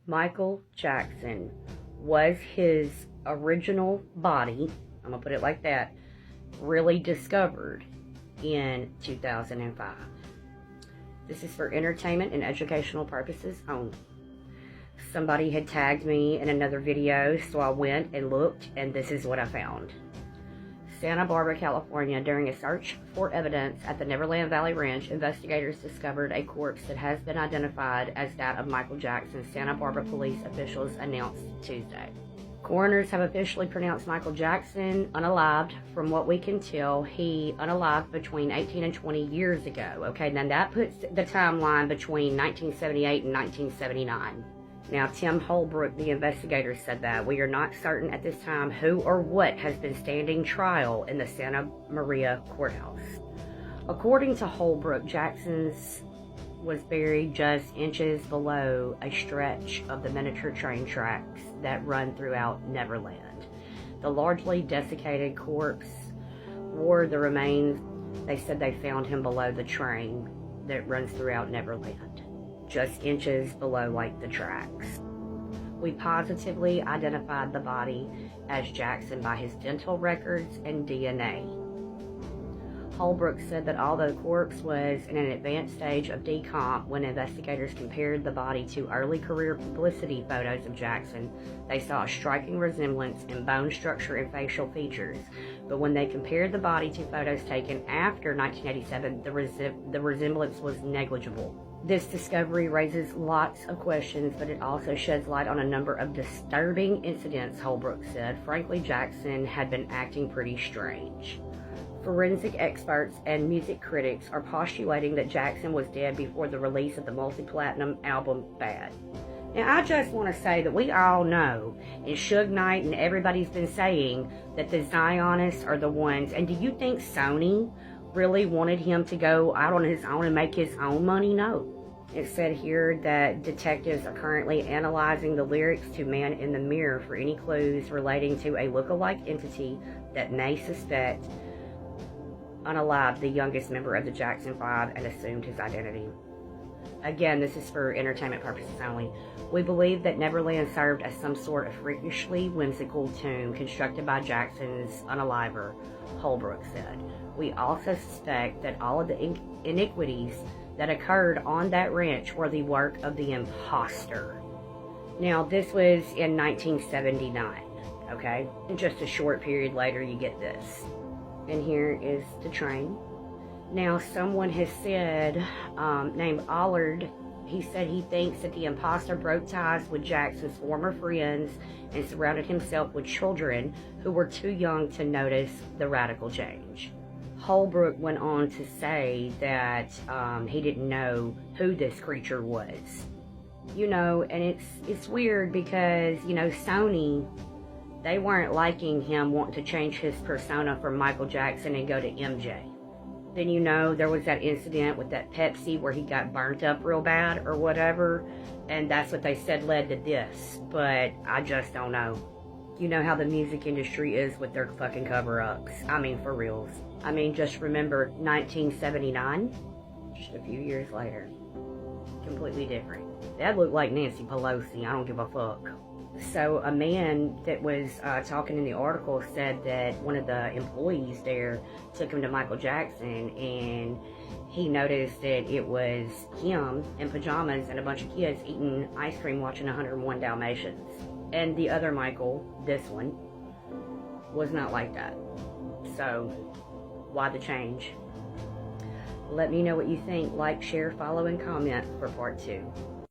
Michael Jackson was his original body, I'm going to put it like that, really discovered in 2005. This is for entertainment and educational purposes only. Somebody had tagged me in another video, so I went and looked, and this is what I found. Santa Barbara, California. During a search for evidence at the Neverland Valley Ranch, investigators discovered a corpse that has been identified as that of Michael Jackson, Santa Barbara police officials announced Tuesday. Coroners have officially pronounced Michael Jackson unalived. From what we can tell, he unalived between 18 and 20 years ago. Okay, now that puts the timeline between 1978 and 1979. Now, Tim Holbrook, the investigator, said that we are not certain at this time who or what has been standing trial in the Santa Maria courthouse. According to Holbrook, Jackson's was buried just inches below a stretch of the miniature train tracks that run throughout Neverland. The largely desiccated corpse wore the remains. They said they found him below the train that runs throughout Neverland, just inches below like the tracks. We positively identified the body as Jackson by his dental records and DNA. Holbrook said that although the corpse was in an advanced stage of decomp, when investigators compared the body to early career publicity photos of Jackson, they saw a striking resemblance in bone structure and facial features. But when they compared the body to photos taken after 1987, the resemblance was negligible. This discovery raises lots of questions, but it also sheds light on a number of disturbing incidents, Holbrook said. Frankly, Jackson had been acting pretty strange. Forensic experts and music critics are postulating that Jackson was dead before the release of the multi-platinum album Bad. Now, I just want to say that we all know, and Suge Knight and everybody's been saying, that the Zionists are the ones. And do you think Sony really wanted him to go out on his own and make his own money? No. It said here that detectives are currently analyzing the lyrics to Man in the Mirror for any clues relating to a look-alike entity that may suspect unalived the youngest member of the Jackson 5 and assumed his identity. Again, this is for entertainment purposes only. We believe that Neverland served as some sort of freakishly whimsical tomb constructed by Jackson's unaliver, Holbrook said. We also suspect that all of the iniquities that occurred on that ranch were the work of the imposter. Now, this was in 1979, okay? And just a short period later, you get this. And here is the train. Now, someone has said, named Allard, he said he thinks that the imposter broke ties with Jackson's former friends and surrounded himself with children who were too young to notice the radical change. Holbrook went on to say that he didn't know who this creature was. You know, and it's weird because, you know, Sony, they weren't liking him wanting to change his persona from Michael Jackson and go to MJ. Then, you know, there was that incident with that Pepsi where he got burnt up real bad or whatever, and that's what they said led to this, but I just don't know. You know how the music industry is with their fucking cover-ups. I mean, for reals. I mean, just remember 1979, just a few years later. Completely different. That looked like Nancy Pelosi. I don't give a fuck. So a man that was talking in the article said that one of the employees there took him to Michael Jackson, and he noticed that it was him in pajamas and a bunch of kids eating ice cream watching 101 Dalmatians. And the other Michael, this one, was not like that. So, why the change? Let me know what you think. Like, share, follow, and comment for part 2.